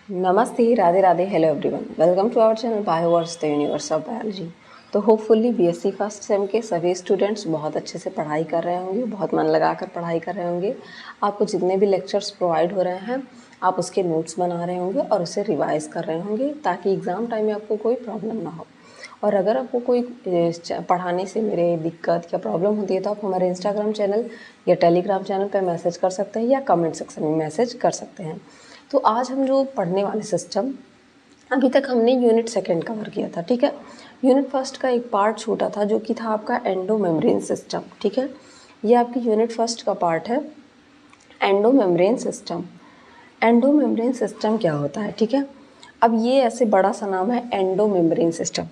नमस्ते, Radhe Radhe, hello everyone, welcome to our channel Bioverse the universe of biology. तो hopefully BSc first sem के सभी students बहुत अच्छे से पढ़ाई कर रहे होंगे, बहुत मन लगाकर पढ़ाई कर रहे होंगे। आपको जितने भी लेक्चर्स प्रोवाइड हो रहे हैं आप उसके नोट्स बना रहे होंगे और उसे रिवाइज़ कर रहे होंगे ताकि एग्ज़ाम टाइम में आपको कोई प्रॉब्लम ना हो। और अगर आपको कोई पढ़ाने से मेरे दिक्कत या प्रॉब्लम होती है तो आप हमारे इंस्टाग्राम चैनल या टेलीग्राम चैनल पर मैसेज कर सकते हैं या कमेंट सेक्शन में मैसेज कर सकते हैं। तो आज हम जो पढ़ने वाले सिस्टम, अभी तक हमने यूनिट सेकंड कवर किया था, ठीक है। यूनिट फर्स्ट का एक पार्ट छूटा था जो कि था आपका एंडो मेम्ब्रेन सिस्टम, ठीक है। ये आपकी यूनिट फर्स्ट का पार्ट है, endo membrane system. Endo membrane system क्या होता है, ठीक है। अब ये ऐसे बड़ा सा नाम है एंडो मेम्ब्रेन सिस्टम।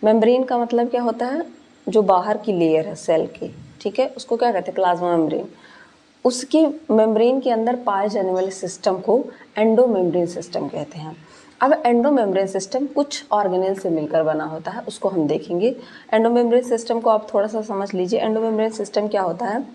मेम्ब्रेन का मतलब क्या होता है, जो बाहर की लेयर है सेल की, ठीक है, उसको क्या कहते हैं, प्लाज्मा मेम्ब्रेन। उसके मेम्ब्रेन के अंदर पाए जाने वाले सिस्टम को एंडो मेम्ब्रेन सिस्टम कहते हैं। अब एंडो मेम्ब्रेन सिस्टम कुछ ऑर्गेनेल से मिलकर बना होता है, उसको हम देखेंगे। एंडो मेम्ब्रेन सिस्टम को आप थोड़ा सा समझ लीजिए। एंडो मेम्ब्रेन सिस्टम क्या होता है,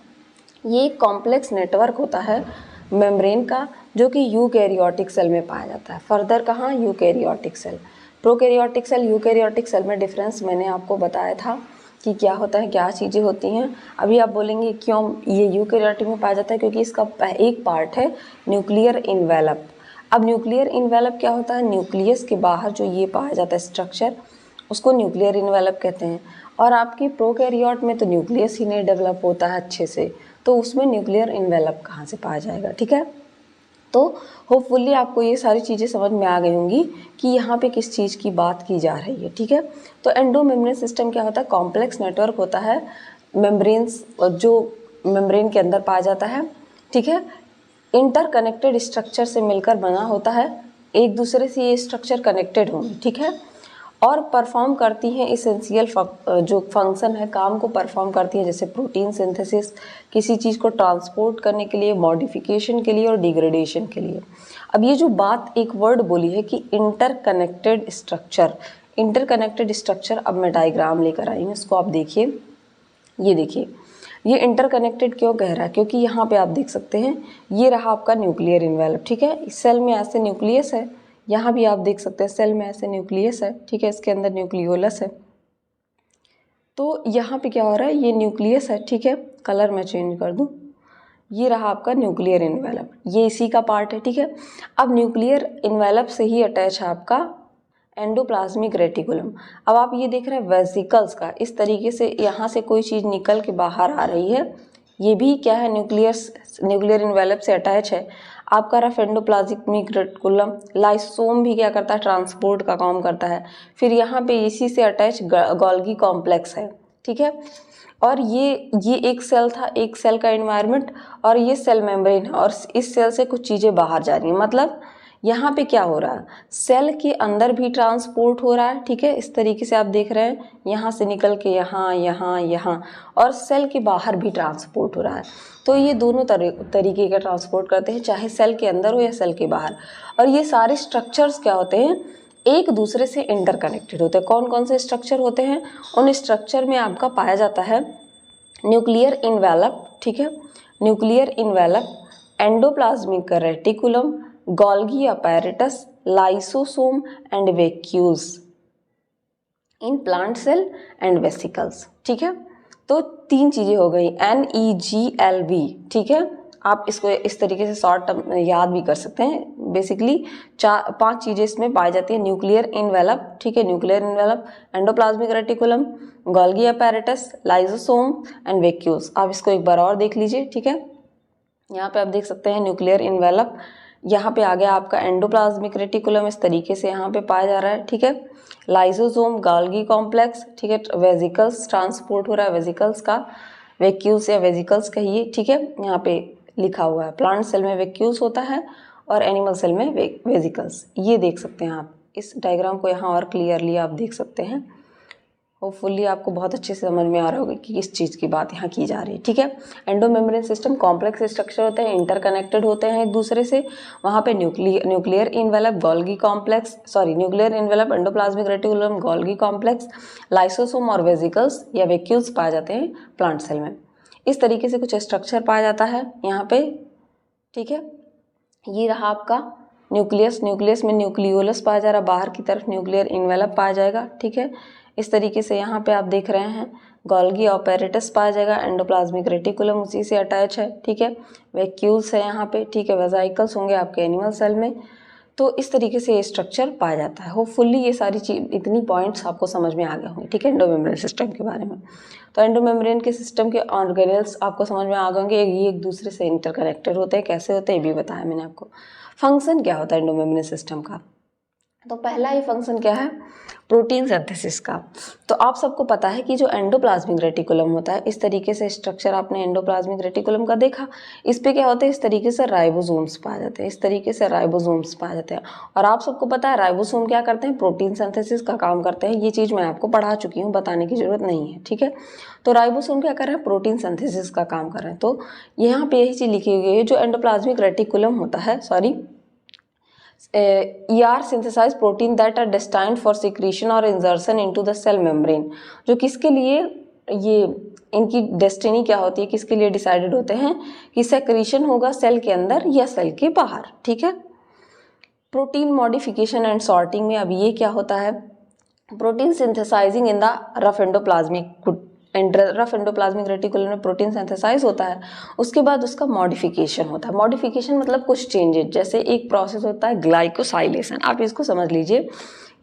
ये एक कॉम्प्लेक्स नेटवर्क होता है मेम्ब्रेन का, जो कि यूकैरियोटिक सेल में पाया जाता है। फर्दर कहाँ, eukaryotic cell, prokaryotic cell, eukaryotic cell में डिफरेंस मैंने आपको बताया था कि क्या होता है, क्या चीज़ें होती हैं। अभी आप बोलेंगे क्यों ये यूकैरियोटिक में पाया जाता है, क्योंकि इसका एक पार्ट है न्यूक्लियर इन्वेलप। अब न्यूक्लियर इन्वेलप क्या होता है, न्यूक्लियस के बाहर जो ये पाया जाता है स्ट्रक्चर, उसको न्यूक्लियर इन्वेलप कहते हैं। और आपकी प्रोकैरियोट में तो न्यूक्लियस ही नहीं डेवलप होता है अच्छे से, तो उसमें न्यूक्लियर इन्वेलप कहाँ से पाया जाएगा, ठीक है। तो होपफुली आपको ये सारी चीज़ें समझ में आ गई होंगी कि यहाँ पे किस चीज़ की बात की जा रही है, ठीक है। तो एंडो मेम्ब्रेन सिस्टम क्या होता है, कॉम्प्लेक्स नेटवर्क होता है मेम्ब्रेन्स, जो मेम्ब्रेन के अंदर पाया जाता है, ठीक है। इंटरकनेक्टेड स्ट्रक्चर से मिलकर बना होता है, एक दूसरे से ये स्ट्रक्चर कनेक्टेड होंगे, ठीक है। और परफॉर्म करती हैं इसेंशियल जो फंक्शन है, काम को परफॉर्म करती है, जैसे प्रोटीन सिंथेसिस, किसी चीज़ को ट्रांसपोर्ट करने के लिए, मॉडिफिकेशन के लिए और डिग्रेडेशन के लिए। अब ये जो बात एक वर्ड बोली है कि इंटरकनेक्टेड स्ट्रक्चर, इंटरकनेक्टेड स्ट्रक्चर, अब मैं डायग्राम लेकर आई हूँ, इसको आप देखिए। ये देखिए, ये इंटरकनेक्टेड क्यों कह रहा है, क्योंकि यहाँ पे आप देख सकते हैं ये रहा आपका न्यूक्लियर इन्वेलप, ठीक है। इस सेल में ऐसे न्यूक्लियस है, यहाँ भी आप देख सकते हैं सेल में ऐसे न्यूक्लियस है, ठीक है, इसके अंदर न्यूक्लियोलस है। तो यहाँ पे क्या हो रहा है, ये न्यूक्लियस है, ठीक है, कलर मैं चेंज कर दूँ, ये रहा आपका न्यूक्लियर इन्वेलप, ये इसी का पार्ट है, ठीक है। अब न्यूक्लियर इन्वेलप से ही अटैच है आपका एंडोप्लाज्मिक रेटिकुलम। अब आप ये देख रहे हैं वेसिकल्स का, इस तरीके से यहाँ से कोई चीज़ निकल के बाहर आ रही है, ये भी क्या है, न्यूक्लियर इन्वेलप से अटैच है। आपका रफ एंडोप्लाज्मिक रेटिकुलम, लाइसोम भी क्या करता है, ट्रांसपोर्ट का काम करता है। फिर यहाँ पे इसी से अटैच गोल्गी कॉम्प्लेक्स है, ठीक है। और ये एक सेल था, एक सेल का एनवायरनमेंट, और ये सेल मेम्ब्रेन है, और इस सेल से कुछ चीज़ें बाहर जा रही हैं। मतलब यहाँ पे क्या हो रहा है, सेल के अंदर भी ट्रांसपोर्ट हो रहा है, ठीक है, इस तरीके से आप देख रहे हैं, यहाँ से निकल के यहाँ यहाँ यहाँ, और सेल के बाहर भी ट्रांसपोर्ट हो रहा है। तो ये दोनों तरीके का ट्रांसपोर्ट करते हैं, चाहे सेल के अंदर हो या सेल के बाहर। और ये सारे स्ट्रक्चर्स क्या होते हैं, एक दूसरे से इंटरकनेक्टेड होते हैं। कौन कौन से स्ट्रक्चर होते हैं, उन स्ट्रक्चर में आपका पाया जाता है न्यूक्लियर इन्वेलप, ठीक है, nuclear envelope, endoplasmic reticulum, Golgi apparatus, lysosome and vacuoles in plant cell and vesicles, ठीक है। तो तीन चीज़ें हो गई, NEGLV, ठीक है। आप इसको इस तरीके से शॉर्ट टर्म याद भी कर सकते हैं। बेसिकली 5 चीज़ें इसमें पाई जाती है, न्यूक्लियर इन्वेलप, ठीक है, nuclear envelope, endoplasmic reticulum, Golgi apparatus, lysosome and vacuoles. आप इसको एक बार और देख लीजिए, ठीक है। यहाँ पे आप देख सकते हैं न्यूक्लियर इन्वेलप, यहाँ पे आ गया आपका एंडोप्लाज्मिक रेटिकुलम, इस तरीके से यहाँ पे पाया जा रहा है, ठीक है। लाइसोसोम, गोल्गी कॉम्प्लेक्स, ठीक है, वेसिकल्स ट्रांसपोर्ट हो रहा है, वेसिकल्स का, वैक्यूल्स या वेसिकल्स कहिए, ठीक है, यहाँ पे लिखा हुआ है। प्लांट सेल में वैक्यूल्स होता है और एनिमल सेल में वेसिकल्स। ये देख सकते हैं आप, इस डायग्राम को यहाँ और क्लियरली आप देख सकते हैं। होपफुली आपको बहुत अच्छे से समझ में आ रहा होगा कि किस चीज़ की बात यहाँ की जा रही है, ठीक है। एंडोमेम्ब्रेन सिस्टम कॉम्प्लेक्स स्ट्रक्चर होते हैं, इंटरकनेक्टेड होते हैं एक दूसरे से। वहाँ पे nuclear envelope, Golgi complex, nuclear envelope, endoplasmic reticulum, Golgi complex, lysosome और वेसिकल्स या वैक्यूल्स पाए जाते हैं प्लांट सेल में। इस तरीके से कुछ स्ट्रक्चर पाया जाता है यहाँ पे, ठीक है। ये रहा आपका न्यूक्लियस, न्यूक्लियस में न्यूक्लियोलस पाया जा रहा है, बाहर की तरफ न्यूक्लियर इन्वेलप पाया जाएगा, ठीक है। इस तरीके से यहाँ पे आप देख रहे हैं गोल्गी ऑपरेटस पाया जाएगा, एंडोप्लाज्मिक रेटिकुलम उसी से अटैच है, ठीक है। वैक्यूल्स है यहाँ पे, ठीक है, वेजाइकल्स होंगे आपके एनिमल सेल में। तो इस तरीके से ये स्ट्रक्चर पाया जाता है। होपफुली ये सारी चीज, इतनी पॉइंट्स आपको समझ में आ गए होंगे, ठीक है, एंडोमेम्ब्रेन सिस्टम के बारे में। तो एंडोमेम्ब्रेन के सिस्टम के ऑर्गेनेल्स आपको समझ में आ गए होंगे, ये एक दूसरे से इंटरकनेक्टेड होते हैं, कैसे होते हैं ये भी बताया मैंने आपको। फंक्शन क्या होता है एंडोमेम्ब्रेन सिस्टम का, तो पहला ही फंक्शन क्या है, प्रोटीन सिंथेसिस का। तो आप सबको पता है कि जो एंडोप्लाज्मिक रेटिकुलम होता है, इस तरीके से स्ट्रक्चर आपने एंडोप्लाज्मिक रेटिकुलम का देखा, इस पे क्या होता है, इस तरीके से राइबोसोम्स पाए जाते हैं, इस तरीके से राइबोसोम्स पाए जाते हैं। और आप सबको पता है राइबोसोम क्या करते हैं, प्रोटीन सिंथेसिस का काम करते हैं। ये चीज़ मैं आपको पढ़ा चुकी हूँ, बताने की जरूरत नहीं है, ठीक है। तो राइबोसोम क्या कर रहे हैं, प्रोटीन सिंथेसिस का काम कर रहे हैं। तो यहाँ पे यही चीज़ लिखी हुई है, जो एंडोप्लाज्मिक रेटिकुलम होता है, ER synthesized protein that are destined for secretion or insertion into the cell membrane, जो किसके लिए, ये इनकी डेस्टिनी क्या होती है, किसके लिए डिसाइडेड होते हैं कि सेक्रीशन होगा सेल के अंदर या सेल के बाहर, ठीक है। प्रोटीन मॉडिफिकेशन एंड सॉर्टिंग में अब ये क्या होता है, protein synthesising in the rough endoplasmic reticulum में प्रोटीन सिंथेसाइज होता है, उसके बाद उसका मॉडिफिकेशन होता है। मॉडिफिकेशन मतलब कुछ चेंजेस, जैसे एक प्रोसेस होता है ग्लाइकोसाइलेशन। आप इसको समझ लीजिए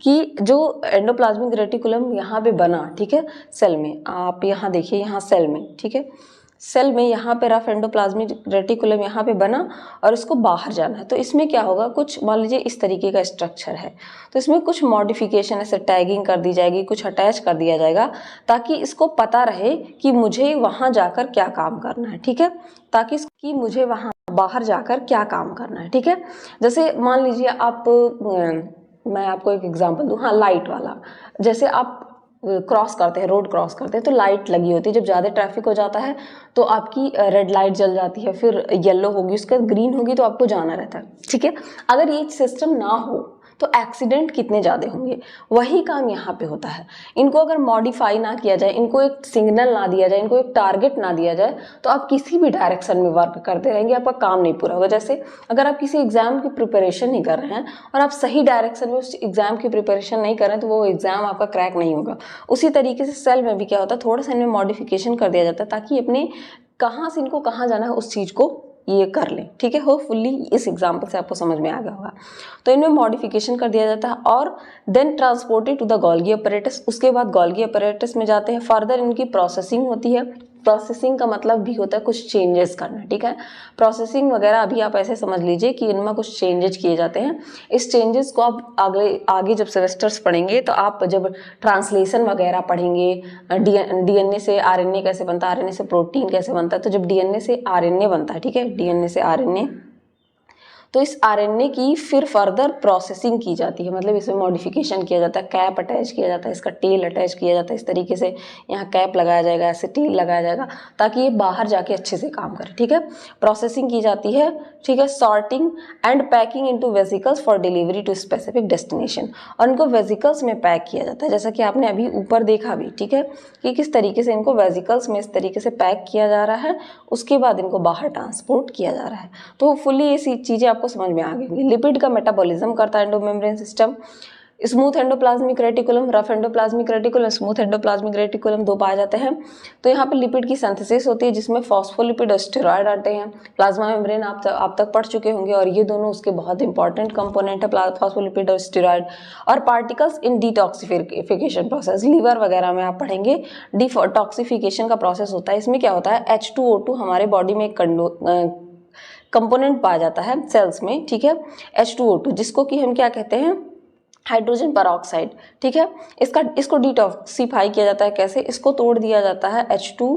कि जो एंडोप्लाज्मिक रेटिकुलम यहाँ पे बना, ठीक है, सेल में, आप यहाँ देखिए, यहाँ सेल में, ठीक है, सेल में यहाँ पे रफ एंडोप्लाज्मिक रेटिकुलम यहाँ पे बना और इसको बाहर जाना है। तो इसमें क्या होगा, कुछ मान लीजिए इस तरीके का स्ट्रक्चर है, तो इसमें कुछ मॉडिफिकेशन, ऐसे टैगिंग कर दी जाएगी, कुछ अटैच कर दिया जाएगा, ताकि इसको पता रहे कि मुझे वहाँ जाकर क्या काम करना है, ठीक है, ताकि मुझे वहाँ बाहर जाकर क्या काम करना है, ठीक है। जैसे मान लीजिए आप, मैं आपको एक एग्जाम्पल दूँ, हाँ, लाइट वाला, जैसे आप क्रॉस करते हैं, रोड क्रॉस करते हैं, तो लाइट लगी होती है, जब ज़्यादा ट्रैफिक हो जाता है तो आपकी रेड लाइट जल जाती है, फिर येलो होगी, उसके बाद ग्रीन होगी, तो आपको जाना रहता है, ठीक है। अगर ये सिस्टम ना हो तो एक्सीडेंट कितने ज़्यादा होंगे, वही काम यहाँ पे होता है। इनको अगर मॉडिफाई ना किया जाए, इनको एक सिग्नल ना दिया जाए, इनको एक टारगेट ना दिया जाए, तो आप किसी भी डायरेक्शन में वर्क करते रहेंगे, आपका काम नहीं पूरा होगा। जैसे अगर आप किसी एग्जाम की प्रिपरेशन नहीं कर रहे हैं और आप सही डायरेक्शन में उस एग्जाम की प्रिपरेशन नहीं कर रहे हैं, तो वो एग्जाम आपका क्रैक नहीं होगा। उसी तरीके से सेल में भी क्या होता है, थोड़ा सा इनमें मॉडिफिकेशन कर दिया जाता है, ताकि अपने कहाँ से इनको कहाँ जाना है उस चीज़ को ये कर लें, ठीक है। होपफुली इस एग्जाम्पल से आपको समझ में आ गया होगा। तो इनमें मॉडिफिकेशन कर दिया जाता है और then transported to the Golgi apparatus. उसके बाद गोल्गी अपैरेटस में जाते हैं, फर्दर इनकी प्रोसेसिंग होती है। प्रोसेसिंग का मतलब भी होता है कुछ चेंजेस करना, ठीक है। प्रोसेसिंग वगैरह अभी आप ऐसे समझ लीजिए कि इनमें कुछ चेंजेस किए जाते हैं। इस चेंजेस को आप आगे जब सेमेस्टर्स पढ़ेंगे, तो आप जब ट्रांसलेशन वगैरह पढ़ेंगे, डीएनए से आरएनए कैसे बनता है, आरएनए से प्रोटीन कैसे बनता है, तो जब डीएनए से आरएनए बनता है, ठीक है, डीएनए से आरएनए, तो इस आरएनए की फिर फर्दर प्रोसेसिंग की जाती है, मतलब इसमें मॉडिफिकेशन किया जाता है, कैप अटैच किया जाता है, इसका टेल अटैच किया जाता है, इस तरीके से यहाँ कैप लगाया जाएगा, ऐसे टेल लगाया जाएगा, ताकि ये बाहर जाके अच्छे से काम करे, ठीक है। प्रोसेसिंग की जाती है, ठीक है, sorting and packing into vesicles for delivery to specific destination, और इनको वेसिकल्स में पैक किया जाता है, जैसा कि आपने अभी ऊपर देखा भी, ठीक है, कि किस तरीके से इनको वेसिकल्स में इस तरीके से पैक किया जा रहा है, उसके बाद इनको बाहर ट्रांसपोर्ट किया जा रहा है। तो फुली ये चीज़ें आपको समझ में आ गई। लिपिड का मेटाबॉलिज्म करता है endomembrane system. Smooth endoplasmic reticulum, rough endoplasmic reticulum, smooth endoplasmic reticulum, दो पाए जाते हैं। तो यहाँ पे लिपिड की सिंथेसिस होती है, जिसमें फॉस्फोलिपिड और स्टेरॉयड आते हैं। प्लाज्मा मेम्ब्रेन आप तक पढ़ चुके होंगे, और ये दोनों उसके बहुत इंपॉर्टेंट कंपोनेंट है, फॉस्फोलिपिड और स्टेरॉयड। और particles in detoxification process, liver वगैरह में आप पढ़ेंगे, डिटॉक्सिफिकेशन का प्रोसेस होता है। इसमें क्या होता है, H2O2 हमारे बॉडी में एक कंपोनेंट पाया जाता है सेल्स में, ठीक है, H2O2, जिसको कि हम क्या कहते हैं, हाइड्रोजन परऑक्साइड, ठीक है। इसको डिटॉक्सिफाई किया जाता है, कैसे, इसको तोड़ दिया जाता है H2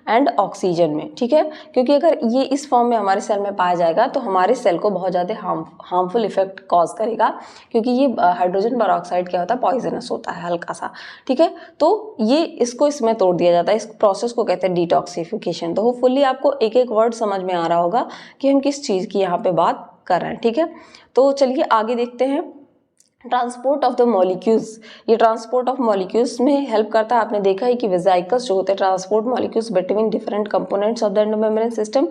एंड ऑक्सीजन में, ठीक है, क्योंकि अगर ये इस फॉर्म में हमारे सेल में पाया जाएगा तो हमारे सेल को बहुत ज़्यादा हार्मफुल इफेक्ट कॉज करेगा, क्योंकि ये हाइड्रोजन परऑक्साइड क्या होता है, पॉइजनस होता है हल्का सा, ठीक है। तो ये इसको इसमें तोड़ दिया जाता है, इस प्रोसेस को कहते हैं डिटॉक्सिफिकेशन। तो होपफुली आपको एक एक वर्ड समझ में आ रहा होगा कि हम किस चीज़ की यहाँ पे बात कर रहे हैं, ठीक है। तो चलिए आगे देखते हैं। ट्रांसपोर्ट ऑफ द मॉलिक्यूल्स, ये ट्रांसपोर्ट ऑफ मॉलिक्यूल्स में हेल्प करता है। आपने देखा है कि वेसिकल्स जो होते हैं transport molecules between different components of the endomembrane system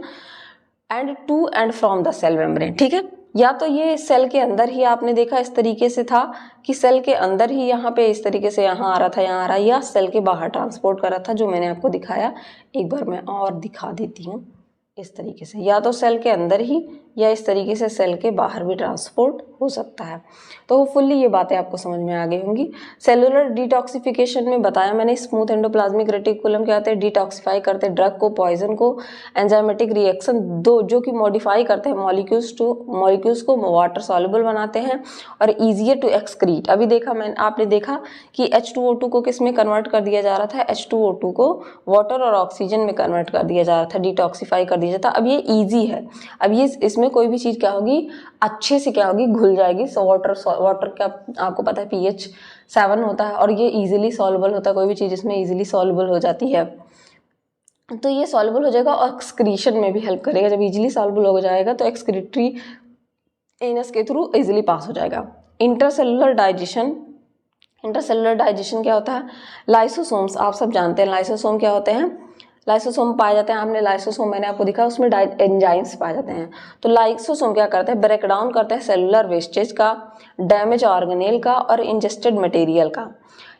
and to and from the cell membrane, ठीक है। या तो ये सेल के अंदर ही आपने देखा इस तरीके से था कि सेल के अंदर ही यहाँ पे इस तरीके से यहाँ आ रहा था, यहाँ आ रहा है, या सेल के बाहर ट्रांसपोर्ट कर रहा था, जो मैंने आपको दिखाया। एक बार मैं और दिखा देती हूँ इस तरीके से, या तो सेल के अंदर ही या इस तरीके से सेल के बाहर भी ट्रांसपोर्ट हो सकता है। तो होपफुली ये बातें आपको समझ में आ गई होंगी। सेलुलर डिटॉक्सिफिकेशन में बताया मैंने, स्मूथ एंडोप्लाज्मिक रेटिकुलम क्या होते हैं, डिटॉक्सिफाई करते हैं ड्रग को, पॉइजन को, एंजाइमेटिक रिएक्शन दो जो कि मॉडिफाई करते हैं मॉलिक्यूल्स को वाटर सॉल्युबल बनाते हैं और ईजियर टू एक्सक्रीट। अभी देखा आपने देखा कि H2O2 को किस में कन्वर्ट कर दिया जा रहा था, H2O2 को वाटर और ऑक्सीजन में कन्वर्ट कर दिया जा रहा था, डिटॉक्सिफाई कर दिया जाता। अब ये ईजी है, अब ये इसमें कोई भी चीज़ क्या होगी, अच्छे से क्या होगी, घुल जाएगी। वाटर का आपको पता है pH 7 होता है और ये इजीली सॉल्युबल होता है, कोई भी चीज़ इसमें इजीली सॉल्युबल हो जाती है। तो ये सॉल्युबल हो जाएगा और एक्सक्रीशन में भी हेल्प करेगा। जब इजीली सॉल्युबल हो जाएगा तो एक्सक्रीटरी एनस के थ्रू इजीली पास हो जाएगा। इंटरसेलुलर डाइजेशन क्या होता है, लाइसोसोम्स आप सब जानते हैं। लाइसोसोम क्या होते हैं, लाइसोसोम पाए जाते हैं, हमने लाइसोसोम मैंने आपको दिखा, उसमें एंजाइम्स पाए जाते हैं। तो लाइसोसोम क्या करते हैं, ब्रेक डाउन करते हैं सेलुलर वेस्टेज का, डैमेज ऑर्गेनेल का और इंजेस्टेड मटेरियल का।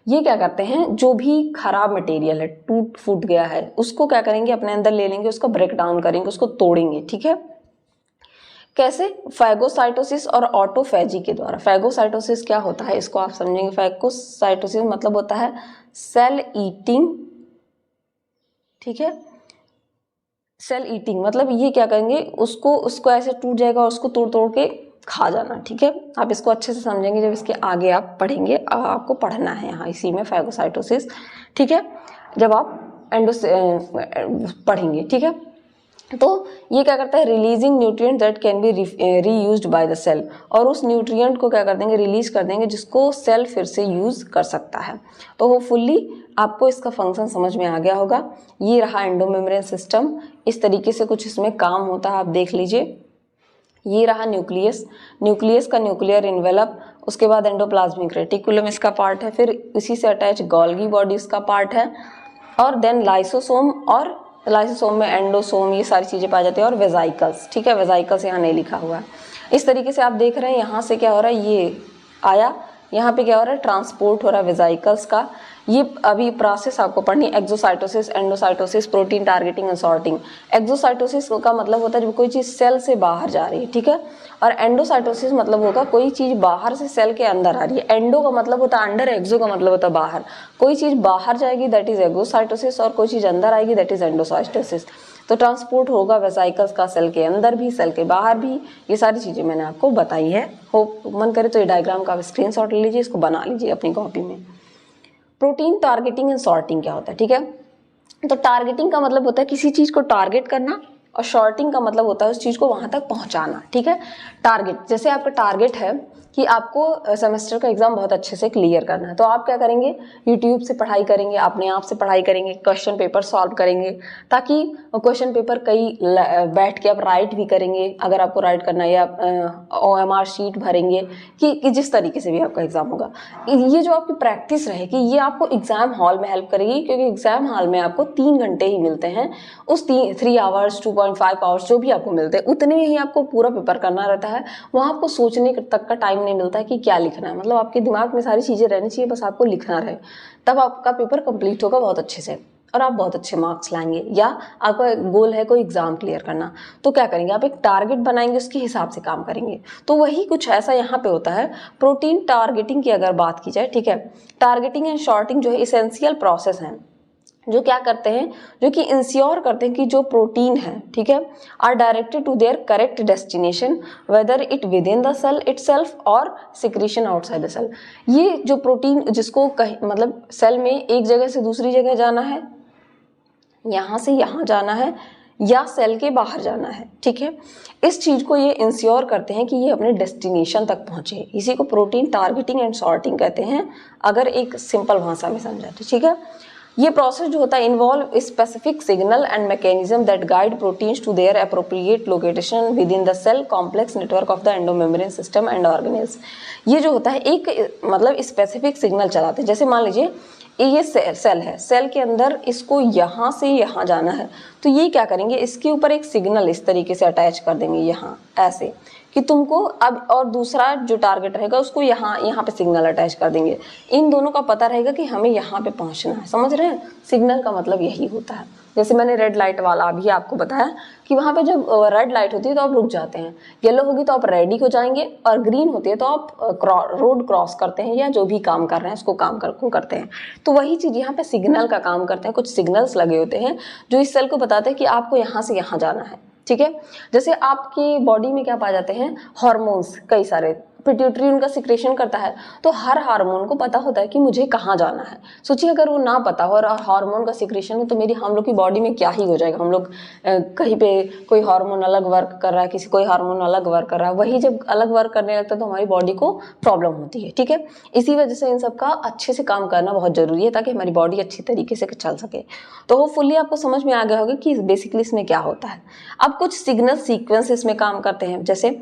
ये क्या करते हैं, जो भी खराब मटेरियल है, टूट फूट गया है, उसको क्या करेंगे, अपने अंदर ले लेंगे, उसको ब्रेक डाउन करेंगे, उसको तोड़ेंगे। ठीक है, कैसे, फैगोसाइटोसिस और ऑटोफैजी के द्वारा। फैगोसाइटोसिस क्या होता है, इसको आप समझेंगे। फैगोसाइटोसिस मतलब होता है सेल ईटिंग। ठीक है, सेल ईटिंग मतलब ये क्या करेंगे, उसको ऐसे टूट जाएगा और उसको तोड़ तोड़ के खा जाना। ठीक है, आप इसको अच्छे से समझेंगे जब इसके आगे आप पढ़ेंगे, आपको पढ़ना है यहाँ इसी में फैगोसाइटोसिस। ठीक है, जब आप पढ़ेंगे। ठीक है, तो ये क्या करता है, releasing nutrient that can be reused by the cell, और उस न्यूट्रिएंट को क्या कर देंगे, रिलीज कर देंगे, जिसको सेल फिर से यूज कर सकता है। तो होपफुली आपको इसका फंक्शन समझ में आ गया होगा। ये रहा एंडोमेम्ब्रेन सिस्टम, इस तरीके से कुछ इसमें काम होता है, आप देख लीजिए। ये रहा न्यूक्लियस का न्यूक्लियर इन्वेलप, उसके बाद एंडोप्लाज्मिक रेटिकुलम इसका पार्ट है, फिर इसी से अटैच गोल्गी बॉडी इसका पार्ट है, और देन लाइसोसोम, और लाइसोसोम में एंडोसोम, ये सारी चीज़ें पाई जाती है, और वेजाइकल्स। ठीक है, वेजाइकल्स यहाँ नहीं लिखा हुआ है। इस तरीके से आप देख रहे हैं, यहाँ से क्या हो रहा है, ये आया, यहाँ पे क्या हो रहा है, ट्रांसपोर्ट हो रहा है वेजाइकल्स का। ये अभी प्रोसेस आपको पढ़नी, exocytosis, endocytosis, protein targeting and sorting. Exocytosis का मतलब होता है जब कोई चीज़ सेल से बाहर जा रही है। ठीक है, और एंडोसाइटोसिस मतलब होगा कोई चीज़ बाहर से सेल के अंदर आ रही है। एंडो का मतलब होता है अंडर, एक्सो का मतलब होता है बाहर। कोई चीज़ बाहर जाएगी दैट इज एक्सोसाइटोसिस, और कोई चीज़ अंदर आएगी दैट इज एंडोसाइटोसिस। तो ट्रांसपोर्ट होगा वेसाइकल्स का सेल के अंदर भी, सेल के बाहर भी। ये सारी चीज़ें मैंने आपको बताई है। होप मन करे तो ये डायग्राम का आप स्क्रीनशॉट ले लीजिए, इसको बना लीजिए अपनी कॉपी में। प्रोटीन टारगेटिंग एंड सॉर्टिंग क्या होता है, ठीक है। तो टारगेटिंग का मतलब होता है किसी चीज़ को टारगेट करना, और शॉर्टिंग का मतलब होता है उस चीज़ को वहाँ तक पहुँचाना। ठीक है, टारगेट, जैसे आपका टारगेट है कि आपको सेमेस्टर का एग्जाम बहुत अच्छे से क्लियर करना है, तो आप क्या करेंगे, यूट्यूब से पढ़ाई करेंगे, अपने आप से पढ़ाई करेंगे, क्वेश्चन पेपर सॉल्व करेंगे, ताकि क्वेश्चन पेपर कई बैठ के आप राइट भी करेंगे अगर आपको राइट करना है, या OMR शीट भरेंगे कि जिस तरीके से भी आपका एग्जाम होगा। ये जो आपकी प्रैक्टिस रहेगी ये आपको एग्जाम हॉल में हेल्प करेगी, क्योंकि एग्जाम हॉल में आपको 3 घंटे ही मिलते हैं। उस 3 आवर्स 2.5 आवर्स जो भी आपको मिलते हैं उतने में ही आपको पूरा पेपर करना रहता है। वहाँ आपको सोचने तक का टाइम नहीं मिलता है कि क्या लिखना है, मतलब आपके दिमाग में सारी चीज़ें रहनी चाहिए, बस आपको लिखना रहे, तब आपका पेपर कंप्लीट होगा बहुत अच्छे से और आप बहुत अच्छे मार्क्स लाएंगे। या आपका गोल है कोई एग्जाम क्लियर करना, तो क्या करेंगे, आप एक टारगेट बनाएंगे, उसके हिसाब से काम करेंगे। तो वही कुछ ऐसा यहाँ पे होता है। प्रोटीन टारगेटिंग की अगर बात की जाए, ठीक है, टारगेटिंग एंड शॉर्टिंग जो है इसेंशियल प्रोसेस है, जो क्या करते हैं, जो कि इंश्योर करते हैं कि जो प्रोटीन है, ठीक है, are directed to their correct destination whether it within the cell itself और सिक्रीशन आउटसाइड द सेल। ये जो प्रोटीन जिसको मतलब सेल में एक जगह से दूसरी जगह जाना है, यहाँ से यहाँ जाना है, या सेल के बाहर जाना है, ठीक है, इस चीज़ को ये इंश्योर करते हैं कि ये अपने डेस्टिनेशन तक पहुँचे। इसी को प्रोटीन टारगेटिंग एंड सॉर्टिंग कहते हैं, अगर एक सिंपल भाषा में समझाते, ठीक है। ये प्रोसेस जो होता है involve specific signal and mechanism that guide proteins to their appropriate location within the cell complex network of the endomembrane system and organelles. ये जो होता है एक मतलब स्पेसिफिक सिग्नल चलाते हैं। जैसे मान लीजिए ये सेल है, सेल के अंदर इसको यहाँ से यहाँ जाना है, तो ये क्या करेंगे, इसके ऊपर एक सिग्नल इस तरीके से अटैच कर देंगे यहाँ ऐसे, कि तुमको अब, और दूसरा जो टारगेट रहेगा उसको यहाँ पे सिग्नल अटैच कर देंगे। इन दोनों का पता रहेगा कि हमें यहाँ पे पहुँचना है। समझ रहे हैं? सिग्नल का मतलब यही होता है। जैसे मैंने रेड लाइट वाला अभी आपको बताया कि वहाँ पे जब रेड लाइट होती है तो आप रुक जाते हैं, येलो होगी तो आप रेडी हो जाएंगे, और ग्रीन होती है तो आप रोड क्रॉस करते हैं या जो भी काम कर रहे हैं उसको करते हैं। तो वही चीज़ यहाँ पे सिग्नल का काम करते हैं। कुछ सिग्नल्स लगे होते हैं जो इस सेल को बताते हैं कि आपको यहाँ से यहाँ जाना है। ठीक है, जैसे आपकी बॉडी में क्या पाए जाते हैं, हार्मोन्स कई सारे, पिट्यूटरी उनका सिक्रेशन करता है, तो हर हार्मोन को पता होता है कि मुझे कहाँ जाना है। सोचिए अगर वो ना पता हो और हार्मोन का सिक्रेशन हो तो हम लोग की बॉडी में क्या ही हो जाएगा। हम लोग कहीं पे कोई हार्मोन अलग वर्क कर रहा है, कोई हार्मोन अलग वर्क कर रहा है, वही जब अलग वर्क करने लगता है तो हमारी बॉडी को प्रॉब्लम होती है। ठीक है, इसी वजह से इन सब का अच्छे से काम करना बहुत जरूरी है ताकि हमारी बॉडी अच्छी तरीके से चल सके। तो होपफुली आपको समझ में आ गया होगा कि बेसिकली इसमें क्या होता है। अब कुछ सिग्नल सीक्वेंस इसमें काम करते हैं, जैसे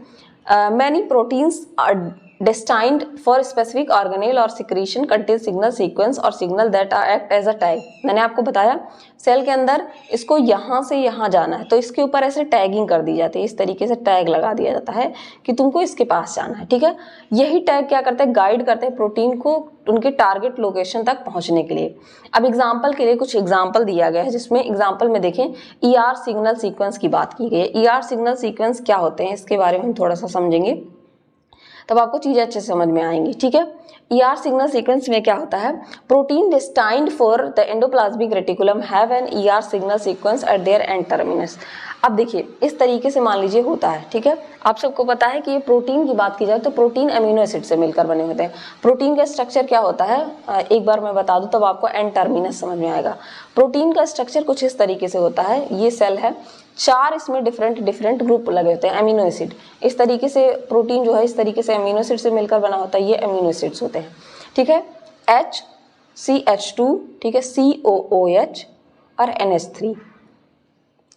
many proteins are destined for specific organelle or secretion contain signal sequence और signal that act as a tag। मैंने आपको बताया सेल के अंदर इसको यहाँ से यहाँ जाना है तो इसके ऊपर ऐसे टैगिंग कर दी जाती है, इस तरीके से टैग लगा दिया जाता है कि तुमको इसके पास जाना है। ठीक है, यही टैग क्या करते हैं, गाइड करते हैं प्रोटीन को उनके टारगेट लोकेशन तक पहुंचने के लिए। अब एग्जाम्पल के लिए कुछ एग्जाम्पल दिया गया है, जिसमें एग्जाम्पल में देखें ER सिग्नल सीक्वेंस की बात की गई है। ER सिग्नल सीक्वेंस क्या होते हैं इसके बारे में हम थोड़ा सा समझेंगे, तब आपको चीजें अच्छे से समझ में आएंगी। ठीक है, ER सिग्नल सीक्वेंस में क्या होता है, protein destined for the endoplasmic reticulum have an ER signal sequence eight there and terminus. अब देखिए इस तरीके से मान लीजिए होता है। ठीक है, आप सबको पता है कि ये प्रोटीन की बात की जाए तो प्रोटीन अमीनो एसिड से मिलकर बने होते हैं। प्रोटीन का स्ट्रक्चर क्या होता है, एक बार मैं बता दूं तब आपको एंड टर्मिनस समझ में आएगा। प्रोटीन का स्ट्रक्चर कुछ इस तरीके से होता है, ये सेल है, 4 इसमें डिफरेंट ग्रुप लगे होते हैं अमीनो एसिड। इस तरीके से प्रोटीन जो है इस तरीके से अमीनो एसिड से मिलकर बना होता है, ये अमीनो एसिड्स होते हैं। ठीक है, HCH2, ठीक है, COOH और NH3।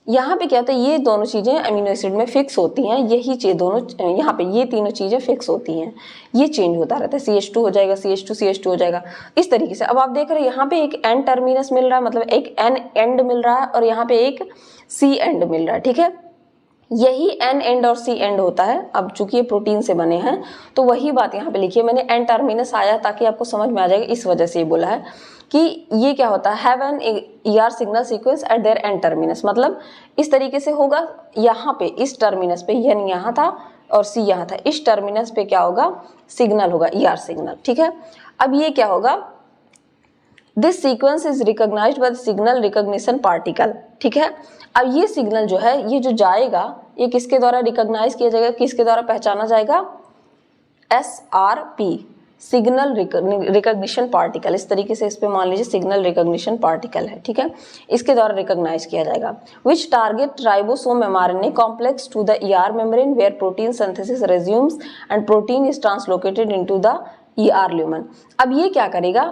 यहाँ पे क्या होता है, ये दोनों चीजें अमीनो एसिड में फिक्स होती हैं, यही चीज दोनों यहाँ पे ये तीनों चीजें फिक्स होती हैं, ये चेंज होता रहता है, CH2 हो जाएगा, CH2 हो जाएगा, इस तरीके से। अब आप देख रहे हैं यहाँ पे एक एंड टर्मिनस मिल रहा है, मतलब एक एन एंड मिल रहा है, और यहाँ पे एक C एंड मिल रहा है। ठीक है, यही एन एंड और C एंड होता है। अब चूंकि ये प्रोटीन से बने हैं तो वही बात यहाँ पे लिखी है मैंने, एन टर्मिनस आया ताकि आपको समझ में आ जाएगा, इस वजह से ये बोला है कि ये क्या होता है, have an ER signal sequence eight there and terminus. मतलब इस तरीके से होगा, यहाँ पे इस टर्मिनस पे N यहाँ था और C यहाँ था, इस टर्मिनस पे क्या होगा, सिग्नल होगा, ER सिग्नल। ठीक है, अब ये क्या होगा, this sequence is recognized by the signal recognition particle. ठीक है, अब ये सिग्नल जो है ये जो जाएगा ये किसके द्वारा रिकॉग्नाइज किया जाएगा, किसके द्वारा पहचाना जाएगा, SRP, सिग्नल रिकॉग्निशन पार्टिकल। इस तरीके से इस पे मान लीजिए सिग्नल रिकॉग्निशन पार्टिकल है। ठीक है, इसके द्वारा रिकॉग्नाइज किया जाएगा। Which target ribosome mRNA complex to the ER membrane where protein synthesis resumes and protein is translocated into the ER lumen. अब ये क्या करेगा,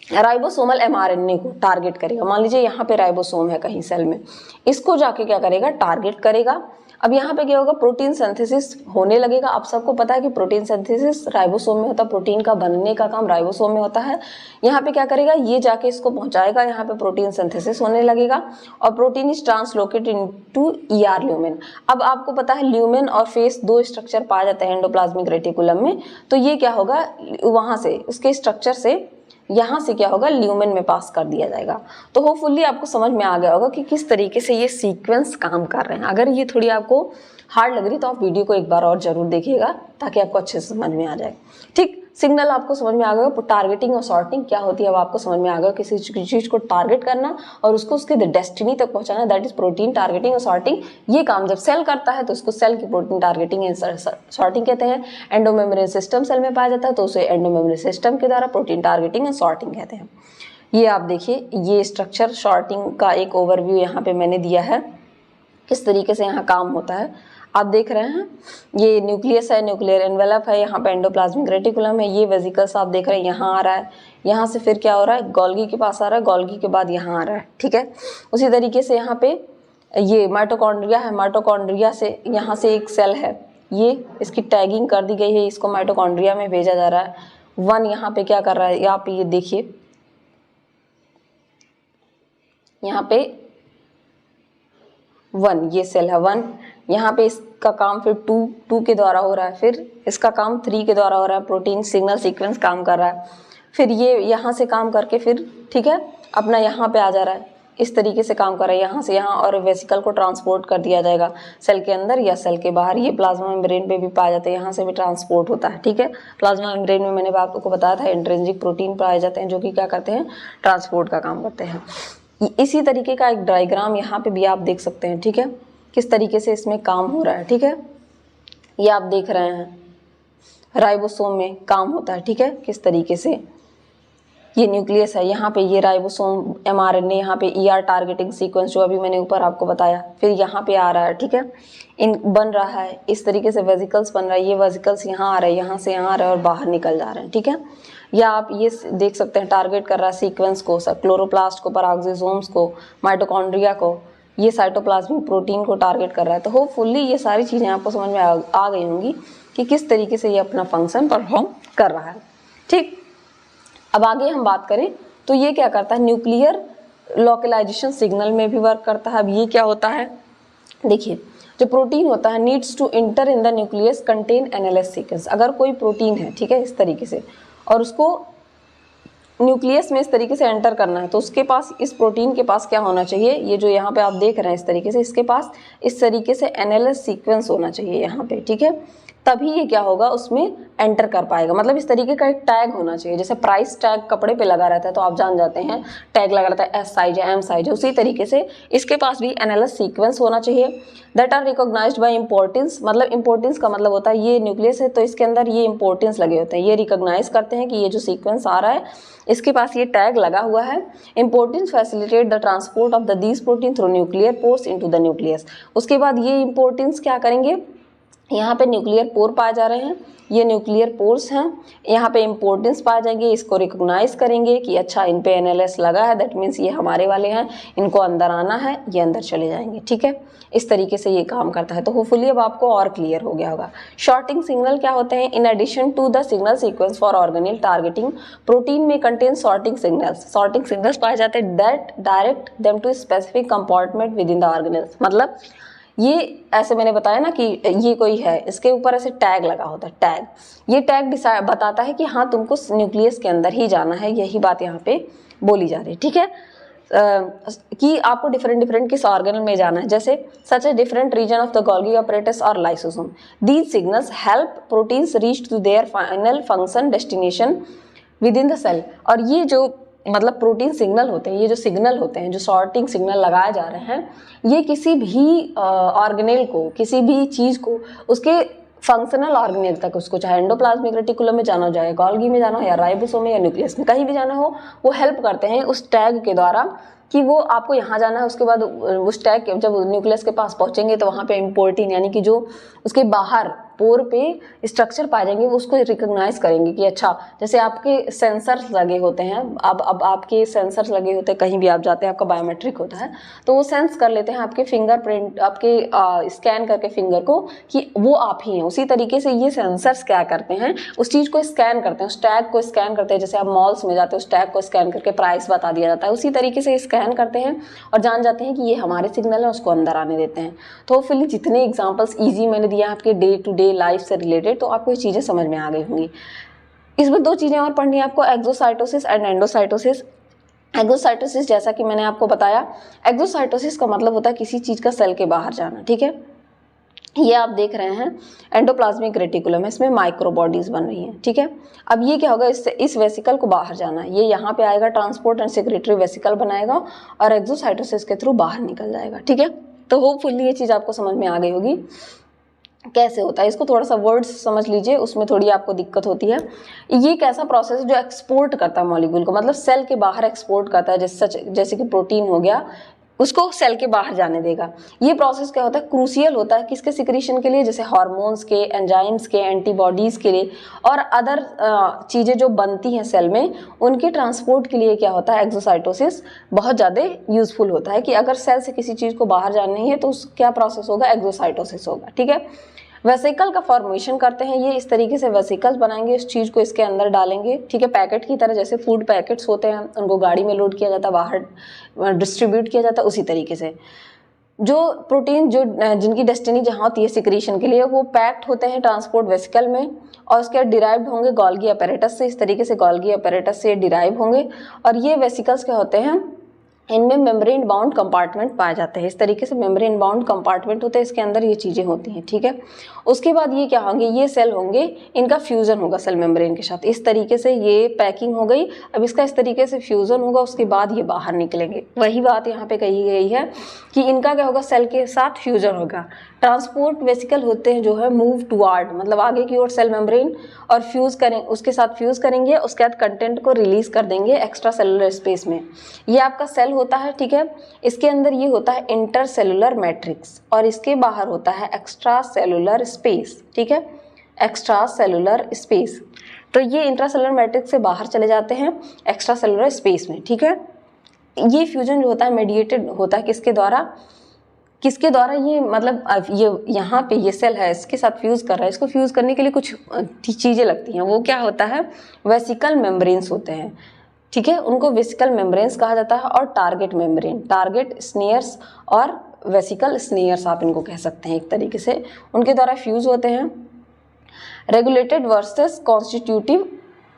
राइबोसोमल mRNA को टारगेट करेगा। मान लीजिए यहाँ पे राइबोसोम है कहीं सेल में, इसको जाके क्या करेगा, टारगेट करेगा। अब यहाँ पे क्या होगा, प्रोटीन सिंथेसिस होने लगेगा। आप सबको पता है कि प्रोटीन सिंथेसिस राइबोसोम में होता है, प्रोटीन का बनने का काम राइबोसोम में होता है। यहाँ पे क्या करेगा, ये जाके इसको पहुंचाएगा, यहाँ पे प्रोटीन सिंथेसिस होने लगेगा और protein is translocated into ER lumen. अब आपको पता है ल्यूमेन और फेस दो स्ट्रक्चर पाए जाते हैं एंडोप्लाज्मिक रेटिकुलम में, तो ये क्या होगा, वहां से उसके स्ट्रक्चर से यहाँ से क्या होगा, ल्यूमेन में पास कर दिया जाएगा। तो होपफुली आपको समझ में आ गया होगा कि किस तरीके से ये सीक्वेंस काम कर रहे हैं। अगर ये थोड़ी आपको हार्ड लग रही तो आप वीडियो को एक बार और जरूर देखिएगा ताकि आपको अच्छे से समझ में आ जाए। ठीक, सिग्नल आपको समझ में आ गया, टारगेटिंग और सॉर्टिंग क्या होती है अब आपको समझ में आ गया। किसी चीज को टारगेट करना और उसको उसके डेस्टिनी तक पहुंचाना, दैट इज प्रोटीन टारगेटिंग और सॉर्टिंग। ये काम जब सेल करता है तो उसको सेल की प्रोटीन टारगेटिंग एंड सॉर्टिंग कहते हैं। एंडोमेम्ब्रेन सिस्टम सेल में पाया जाता है तो उसे एंडोमेम्ब्रेन सिस्टम के द्वारा प्रोटीन टारगेटिंग एंड सॉर्टिंग कहते हैं। ये आप देखिए, ये स्ट्रक्चर सॉर्टिंग का एक ओवरव्यू यहाँ पे मैंने दिया है, किस तरीके से यहाँ काम होता है आप देख रहे हैं। ये न्यूक्लियस है, न्यूक्लियर एनवेलप है, यहाँ पे एंडोप्लाज्मिक रेटिकुलम है, ये वेसिकल्स आप देख रहे हैं यहाँ आ रहा है, यहाँ से फिर क्या हो रहा है, गोल्गी के पास आ रहा है, गोल्गी के बाद यहाँ आ रहा है। ठीक है, उसी तरीके से यहाँ पे ये माइटोकॉन्ड्रिया है, माइटोकॉन्ड्रिया से यहाँ से एक सेल है, ये इसकी टैगिंग कर दी गई है, इसको माइटोकॉन्ड्रिया में भेजा जा रहा है। 1 यहाँ पे क्या कर रहा है, आप ये देखिए, यहाँ पे 1 ये सेल है 1, यहाँ पे इसका काम फिर 2 के द्वारा हो रहा है, फिर इसका काम 3 के द्वारा हो रहा है, प्रोटीन सिग्नल सीक्वेंस काम कर रहा है, फिर ये यहाँ से काम करके फिर ठीक है अपना यहाँ पे आ जा रहा है, इस तरीके से काम कर रहा है यहाँ से यहाँ, और वेसिकल को ट्रांसपोर्ट कर दिया जाएगा सेल के अंदर या सेल के बाहर। ये प्लाज्मा मेम्ब्रेन पे भी पाया जाता है, यहाँ से भी ट्रांसपोर्ट होता है, ठीक है। प्लाज्मा मेम्ब्रेन में मैंने आपको बताया था इंट्रिंसिक प्रोटीन पाए जाते हैं जो कि क्या करते हैं, ट्रांसपोर्ट का काम करते हैं। इसी तरीके का एक डायग्राम यहाँ पे भी आप देख सकते हैं, ठीक है, किस तरीके से इसमें काम हो रहा है, ठीक है। ये आप देख रहे हैं राइबोसोम में काम होता है, ठीक है, किस तरीके से। ये न्यूक्लियस है, यहाँ पे ये राइबोसोम mRNA, यहाँ पे ER टारगेटिंग सीक्वेंस जो अभी मैंने ऊपर आपको बताया, फिर यहाँ पे आ रहा है, ठीक है, इन बन रहा है इस तरीके से वेसिकल्स बन रहा है, ये वेसिकल्स यहाँ आ रहे हैं, यहाँ से यहाँ आ रहे हैं और बाहर निकल जा रहे हैं, ठीक है। या आप ये देख सकते हैं टारगेट कर रहा है सीक्वेंस को, क्लोरोप्लास्ट को, परागजिसोम्स को, माइटोकॉन्ड्रिया को, ये साइटोप्लाज्मिक प्रोटीन को टारगेट कर रहा है। तो होपफुली ये सारी चीज़ें आपको समझ में आ गई होंगी कि किस तरीके से ये अपना फंक्शन परफॉर्म कर रहा है, ठीक। अब आगे हम बात करें तो ये क्या करता है, न्यूक्लियर लोकलाइजेशन सिग्नल में भी वर्क करता है। अब ये क्या होता है, देखिए जो प्रोटीन होता है needs to enter in the nucleus contain NLS sequence. अगर कोई प्रोटीन है, ठीक है, इस तरीके से, और उसको न्यूक्लियस में इस तरीके से एंटर करना है, तो उसके पास, इस प्रोटीन के पास क्या होना चाहिए, ये जो यहाँ पे आप देख रहे हैं इस तरीके से, इसके पास इस तरीके से एनएलएस सीक्वेंस होना चाहिए यहाँ पे, ठीक है, तभी ये क्या होगा उसमें एंटर कर पाएगा। मतलब इस तरीके का एक टैग होना चाहिए, जैसे प्राइस टैग कपड़े पे लगा रहता है तो आप जान जाते हैं टैग लगा रहता है, एस साइज है, एम साइज है, उसी तरीके से इसके पास भी एनएलएस सीक्वेंस होना चाहिए that are recognized by importins. मतलब इंपॉर्टेंस का मतलब होता है ये न्यूक्लियस है तो इसके अंदर ये इंपॉर्टेंस लगे होते हैं, ये रिकॉग्नाइज करते हैं कि ये जो सीक्वेंस आ रहा है इसके पास ये टैग लगा हुआ है। Importance facilitate the transport of the these protein through nuclear pores into the nucleus. उसके बाद ये इंपॉर्टेंस क्या करेंगे, यहाँ पे न्यूक्लियर पोर पाए जा रहे हैं, ये न्यूक्लियर पोर्स हैं, यहाँ पे इंपॉर्टेंस पाए जाएंगे, इसको रिकॉग्नाइज करेंगे कि अच्छा इन पे एनएलएस लगा है, दैट मीन्स ये हमारे वाले हैं, इनको अंदर आना है, ये अंदर चले जाएंगे, ठीक है। इस तरीके से ये काम करता है। तो होपफुली अब आपको और क्लियर हो गया होगा। शॉर्टिंग सिग्नल क्या होते हैं, in addition to the signal sequence for organelle targeting protein में contain sorting signals. Sorting signals पाए जाते हैं that direct them to specific compartment within the organelles. मतलब ये ऐसे मैंने बताया ना कि ये कोई है, इसके ऊपर ऐसे टैग लगा होता है, टैग, ये टैग बताता है कि हाँ तुमको न्यूक्लियस के अंदर ही जाना है, यही बात यहाँ पे बोली जा रही है, ठीक है। कि आपको डिफरेंट किस ऑर्गेनल में जाना है, जैसे such a different region of the golgi apparatus और lysosome. These signals help proteins reach to their final function destination within the cell. और ये जो मतलब प्रोटीन सिग्नल होते हैं, ये जो सिग्नल होते हैं, जो सॉर्टिंग सिग्नल लगाए जा रहे हैं, ये किसी भी ऑर्गेनेल को, किसी भी चीज़ को उसके फंक्शनल ऑर्गेनेल तक, उसको चाहे एंडोप्लाज्मिक रेटिकुलम में जाना हो, चाहे गोल्गी में जाना हो, या राइबोसोम में, या न्यूक्लियस में, कहीं भी जाना हो, वो हेल्प करते हैं उस टैग के द्वारा कि वो आपको यहाँ जाना है। उसके बाद उस टैग जब न्यूक्लियस के पास पहुँचेंगे तो वहाँ पे इंपोर्टिन यानी कि जो उसके बाहर पोर पे स्ट्रक्चर पाए जाएंगे, वो उसको रिकॉग्नाइज करेंगे कि अच्छा, जैसे आपके सेंसर्स लगे होते हैं, अब आपके सेंसर्स लगे होते हैं, कहीं भी आप जाते हैं आपका बायोमेट्रिक होता है, तो वो सेंस कर लेते हैं आपके फिंगरप्रिंट, आपके स्कैन करके फिंगर को कि वो आप ही हैं। उसी तरीके से ये सेंसर्स क्या करते हैं, उस चीज़ को स्कैन करते हैं, उस टैग को स्कैन करते हैं। जैसे आप मॉल्स में जाते हैं, उस टैग को स्कैन करके प्राइस बता दिया जाता है, उसी तरीके से स्कैन करते हैं और जान जाते हैं कि ये हमारे सिग्नल है, उसको अंदर आने देते हैं। तो होपफुली जितने एग्जाम्पल्स ईजी मैंने दिया आपके डे टू डे लाइफ से रिलेटेड, तो आपको ये चीज़ें समझ में आ गई होंगी। इसमें 2 चीज़ें और पढ़नी है आपको, एक्सोसाइटोसिस एंड एंडोसाइटोसिस। एक्सोसाइटोसिस जैसा कि मैंने आपको बताया, एक्सोसाइटोसिस का मतलब होता है किसी चीज़ का सेल के बाहर जाना, ठीक है। ये आप देख रहे हैं एंडोप्लाज्मिक रेटिकुलम है, इसमें माइक्रो बॉडीज बन रही हैं, ठीक है। अब ये क्या होगा, इससे इस वेसिकल को बाहर जाना है, ये यहाँ पे आएगा, ट्रांसपोर्ट एंड सेक्रेटरी वेसिकल बनाएगा और एक्सोसाइटोसिस के थ्रू बाहर निकल जाएगा, ठीक है। तो होपफुली ये चीज़ आपको समझ में आ गई होगी कैसे होता है। इसको थोड़ा सा वर्ड्स समझ लीजिए, उसमें थोड़ी आपको दिक्कत होती है। ये एक ऐसा प्रोसेस है जो एक्सपोर्ट करता है मॉलिक्यूल को, मतलब सेल के बाहर एक्सपोर्ट करता है, जैसे कि प्रोटीन हो गया, उसको सेल के बाहर जाने देगा। ये प्रोसेस क्या होता है, क्रूशियल होता है किसके सिक्रीशन के लिए, जैसे हार्मोन्स के, एंजाइम्स के, एंटीबॉडीज़ के लिए और अदर चीज़ें जो बनती हैं सेल में, उनके ट्रांसपोर्ट के लिए क्या होता है, एक्सोसाइटोसिस बहुत ज़्यादा यूजफुल होता है। कि अगर सेल से किसी चीज़ को बाहर जाना है तो क्या प्रोसेस होगा, एक्सोसाइटोसिस होगा, ठीक है। वेसिकल का फॉर्मेशन करते हैं ये, इस तरीके से वेसिकल्स बनाएंगे, इस चीज़ को इसके अंदर डालेंगे, ठीक है, पैकेट की तरह, जैसे फूड पैकेट्स होते हैं, उनको गाड़ी में लोड किया जाता है, बाहर डिस्ट्रीब्यूट किया जाता है, उसी तरीके से जो प्रोटीन जो जिनकी डेस्टिनी जहाँ होती है सिक्रीशन के लिए, वो पैक्ड होते हैं ट्रांसपोर्ट वेसिकल में और उसके डिराइव्ड होंगे गोल्गी अपैरेटस से। इस तरीके से गोल्गी अपैरेटस से डिराइव होंगे और ये वेसिकल्स क्या होते हैं, इनमें मेम्ब्रेन बाउंड कंपार्टमेंट पाए जाते हैं। इस तरीके से मेम्ब्रेन बाउंड कंपार्टमेंट होते हैं, इसके अंदर ये चीज़ें होती हैं, ठीक है। उसके बाद ये क्या होंगे, ये सेल होंगे, इनका फ्यूज़न होगा सेल मेम्ब्रेन के साथ। इस तरीके से ये पैकिंग हो गई, अब इसका इस तरीके से फ्यूज़न होगा, उसके बाद ये बाहर निकलेंगे। वही बात यहाँ पे कही गई है कि इनका क्या होगा, सेल के साथ फ्यूज़न होगा। ट्रांसपोर्ट वेसिकल होते हैं जो है मूव टुवार्ड, मतलब आगे की ओर सेल मेम्ब्रेन, और फ्यूज़ करें, उसके साथ फ्यूज़ करेंगे, उसके बाद कंटेंट को रिलीज कर देंगे एक्स्ट्रा सेलुलर स्पेस में। ये आपका सेल होता है, ठीक है। इसके अंदर ये होता है इंटरसेलुलर मैट्रिक्स और इसके बाहर होता है एक्स्ट्रा सेलुलर स्पेस, ठीक है, एक्स्ट्रा सेलुलर स्पेस। तो ये इंट्रासेलुलर मैट्रिक्स से बाहर चले जाते हैं एक्स्ट्रा सेलुलर स्पेस में, ठीक है। ये फ्यूजन जो होता है मेडिएटेड होता है किसके द्वारा, किसके द्वारा, ये मतलब ये यहाँ पे ये सेल है, इसके साथ फ्यूज़ कर रहा है। इसको फ्यूज़ करने के लिए कुछ चीज़ें लगती हैं, वो क्या होता है, वेसिकल मेम्ब्रेन्स होते हैं, ठीक है। उनको वेसिकल मेम्ब्रेन्स कहा जाता है और टारगेट मेम्ब्रेन, टारगेट स्नेयर्स और वेसिकल स्नेयर्स आप इनको कह सकते हैं एक तरीके से, उनके द्वारा फ्यूज़ होते हैं। रेगुलेटेड वर्सेस कॉन्स्टिट्यूटिव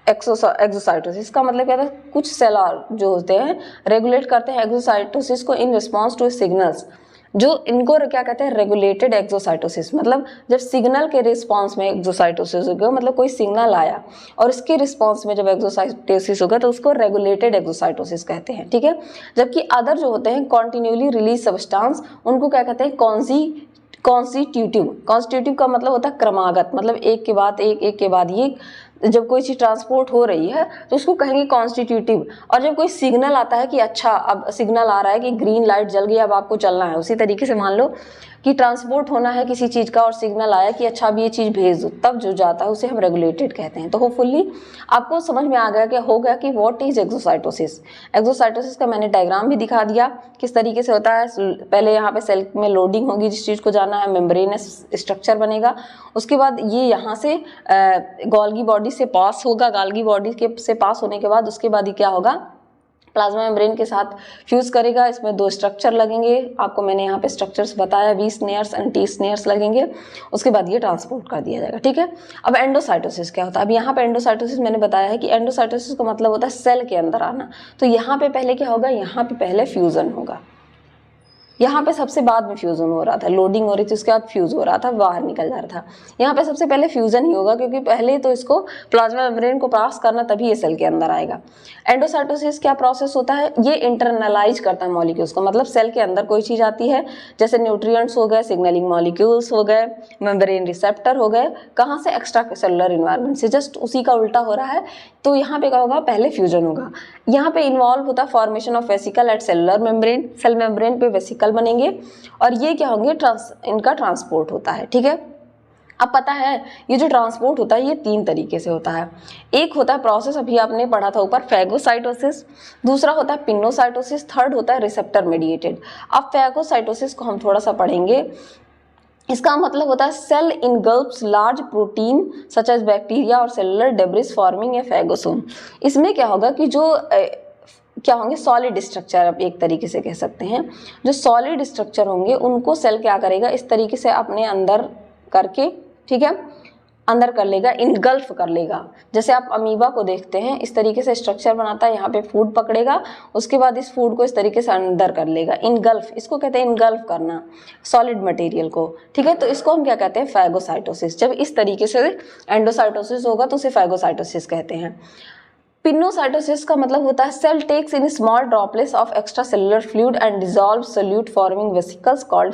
एक्सोसाइटोसिस का मतलब क्या था, कुछ सेल जो होते हैं रेगुलेट करते हैं एक्सोसाइटोसिस को इन रिस्पॉन्स टू सिग्नल्स, जो इनको क्या कहते हैं, रेगुलेटेड एक्सोसाइटोसिस। मतलब जब सिग्नल के रिस्पांस में एक्सोसाइटोसिस होगा, मतलब कोई सिग्नल आया और इसके रिस्पांस में जब एक्सोसाइटोसिस होगा तो उसको रेगुलेटेड एक्सोसाइटोसिस कहते हैं, ठीक है। जबकि अदर जो होते हैं कॉन्टिन्यूली रिलीज सब्सटेंस, उनको क्या कहते हैं, कॉन्स्टिट्यूटिव। कॉन्स्टिट्यूटिव का मतलब होता है क्रमागत, मतलब एक के बाद एक के बाद एक, जब कोई चीज़ ट्रांसपोर्ट हो रही है तो उसको कहेंगे कॉन्स्टिट्यूटिव। और जब कोई सिग्नल आता है कि अच्छा अब सिग्नल आ रहा है कि ग्रीन लाइट जल गई, अब आपको चलना है, उसी तरीके से मान लो कि ट्रांसपोर्ट होना है किसी चीज़ का और सिग्नल आया कि अच्छा अब ये चीज़ भेज दो, तब जो जाता है उसे हम रेगुलेटेड कहते हैं। तो होपफुल्ली आपको समझ में आ गया कि हो गया कि व्हाट इज एक्सोसाइटोसिस। एक्सोसाइटोसिस का मैंने डायग्राम भी दिखा दिया किस तरीके से होता है। पहले यहाँ पे सेल में लोडिंग होगी, जिस चीज़ को जाना है, मेम्ब्रेनस स्ट्रक्चर बनेगा, उसके बाद ये यहाँ से गोल्गी बॉडी से पास होगा, गोल्गी बॉडी के से पास होने के बाद उसके बाद ये क्या होगा, प्लाज्मा मेम्ब्रेन के साथ फ्यूज़ करेगा। इसमें दो स्ट्रक्चर लगेंगे, आपको मैंने यहाँ पे स्ट्रक्चर्स बताया, V snares and T snares लगेंगे। उसके बाद ये ट्रांसपोर्ट कर दिया जाएगा, ठीक है। अब एंडोसाइटोसिस क्या होता है, अब यहाँ पे एंडोसाइटोसिस मैंने बताया है कि एंडोसाइटोसिस का मतलब होता है सेल के अंदर आना। तो यहाँ पे पहले क्या होगा, यहाँ पे पहले फ्यूज़न होगा, यहाँ पे सबसे बाद में फ्यूज़न हो रहा था, लोडिंग हो रही थी उसके बाद फ्यूज़ हो रहा था, बाहर निकल जा रहा था। यहाँ पे सबसे पहले फ्यूज़न ही होगा क्योंकि पहले तो इसको प्लाज्मा मेम्ब्रेन को पास करना, तभी ये सेल के अंदर आएगा। एंडोसाइटोसिस क्या प्रोसेस होता है, ये इंटरनलाइज करता है मॉलिक्यूल्स को, मतलब सेल के अंदर कोई चीज़ आती है, जैसे न्यूट्रिएंट्स हो गए, सिग्नलिंग मॉलिक्यूल्स हो गए, मेम्ब्रेन रिसेप्टर हो गए, कहाँ से, एक्स्ट्रा सेलुलर इन्वायरमेंट से, जस्ट उसी का उल्टा हो रहा है। तो यहाँ पे क्या होगा, पहले फ्यूजन होगा। यहाँ पे इन्वॉल्व होता है formation of vesicle at cellular membrane, cell membrane पे वेसिकल बनेंगे और ये क्या होंगे, इनका ट्रांसपोर्ट होता है, ठीक है। अब पता है ये जो ट्रांसपोर्ट होता है ये तीन तरीके से होता है। एक होता है प्रोसेस, अभी आपने पढ़ा था ऊपर, फैगोसाइटोसिस, दूसरा होता है पिनोसाइटोसिस, थर्ड होता है रिसेप्टर मेडिएटेड। अब फैगोसाइटोसिस को हम थोड़ा सा पढ़ेंगे। इसका मतलब होता है cell engulfs large protein such as bacteria और cellular debris forming a phagosome. इसमें क्या होगा कि जो क्या होंगे, सॉलिड स्ट्रक्चर, आप एक तरीके से कह सकते हैं, जो सॉलिड स्ट्रक्चर होंगे उनको सेल क्या करेगा, इस तरीके से अपने अंदर करके, ठीक है, अंदर कर लेगा, इनगल्फ कर लेगा। जैसे आप अमीबा को देखते हैं, इस तरीके से स्ट्रक्चर बनाता है, यहाँ पे फूड पकड़ेगा, उसके बाद इस फूड को इस तरीके से अंदर कर लेगा, इनगल्फ, इसको कहते हैं इनगल्फ करना सॉलिड मटेरियल को, ठीक है। तो इसको हम क्या कहते हैं, फैगोसाइटोसिस। जब इस तरीके से एंडोसाइटोसिस होगा तो उसे फैगोसाइटोसिस कहते हैं। पिनोसाइटोसिस का मतलब होता है cell takes in small droplets of extra cellular fluid and dissolve solute forming vesicles called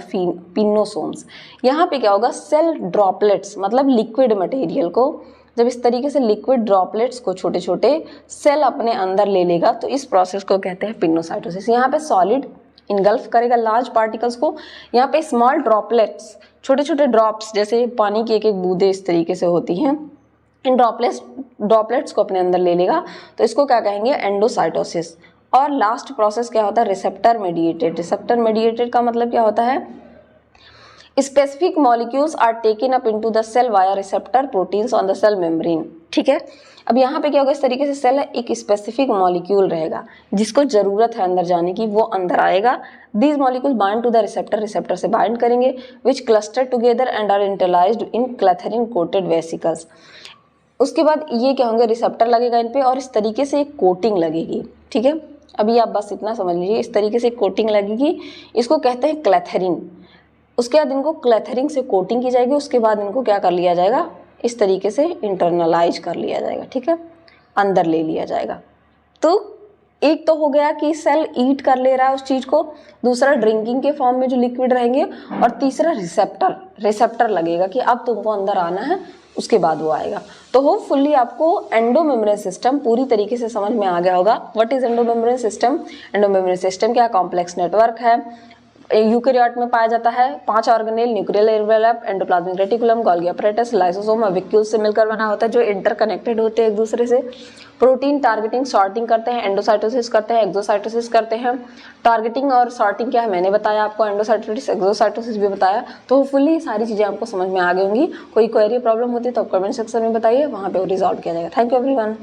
pinosomes. यहाँ पे क्या होगा, सेल ड्रॉपलेट्स मतलब लिक्विड मटेरियल को, जब इस तरीके से लिक्विड ड्रॉपलेट्स को छोटे छोटे सेल अपने अंदर ले लेगा तो इस प्रोसेस को कहते हैं पिनोसाइटोसिस। यहाँ पे सॉलिड इनगल्फ करेगा लार्ज पार्टिकल्स को, यहाँ पे स्मॉल ड्रॉपलेट्स, छोटे छोटे ड्रॉप्स, जैसे पानी की एक एक बूंदे इस तरीके से होती हैं, इन ड्रॉपलेट्स को अपने अंदर ले लेगा, तो इसको क्या कहेंगे, एंडोसाइटोसिस। और लास्ट प्रोसेस क्या होता है, रिसेप्टर मेडिएटेड। रिसेप्टर मेडिएटेड का मतलब क्या होता है, specific molecules are taken up into the cell via receptor proteins on the cell membrane. ठीक है। अब यहाँ पे क्या होगा, इस तरीके से सेल है, एक स्पेसिफिक मॉलिक्यूल रहेगा जिसको जरूरत है अंदर जाने की, वो अंदर आएगा। These molecule bind to the receptor, receptor से बाइंड करेंगे, which cluster together and are internalized in clathrin coated vesicles. उसके बाद ये क्या होंगे, रिसेप्टर लगेगा इन पे और इस तरीके से एक कोटिंग लगेगी। ठीक है, अभी आप बस इतना समझ लीजिए, इस तरीके से कोटिंग लगेगी, इसको कहते हैं क्लैथरीन। उसके बाद इनको क्लैथरिंग से कोटिंग की जाएगी, उसके बाद इनको क्या कर लिया जाएगा, इस तरीके से इंटरनलाइज कर लिया जाएगा। ठीक है, अंदर ले लिया जाएगा। तो एक तो हो गया कि सेल ईट कर ले रहा है उस चीज़ को, दूसरा ड्रिंकिंग के फॉर्म में जो लिक्विड रहेंगे, और तीसरा रिसेप्टर लगेगा कि अब तुमको अंदर आना है, उसके बाद वो आएगा। तो होपफुली आपको एंडोमेम्ब्रेन सिस्टम पूरी तरीके से समझ में आ गया होगा। What is endomembrane system? Endomembrane system क्या कॉम्प्लेक्स नेटवर्क है, यूकेरियोट में पाया जाता है। 5 organelle, nuclear envelope, endoplasmic reticulum, Golgi apparatus, lysosome, vacuole से मिलकर बना होता है, जो इंटरकनेक्टेड होते हैं एक दूसरे से। प्रोटीन टारगेटिंग सॉर्टिंग करते हैं, एंडोसाइटोसिस करते हैं, एक्सोसाइटोसिस करते हैं। टारगेटिंग और सॉर्टिंग क्या है मैंने बताया आपको, एंडोसाइटोसिस एक्सोसाइटोसिस भी बताया। तो होपफुली सारी चीज़ें आपको समझ में आ गई होंगी। कोई क्वेरी प्रॉब्लम होती है तो आप कमेंट सेक्शन में बताइए, वहाँ पे वो रिजॉल्व किया जाएगा। Thank you everyone.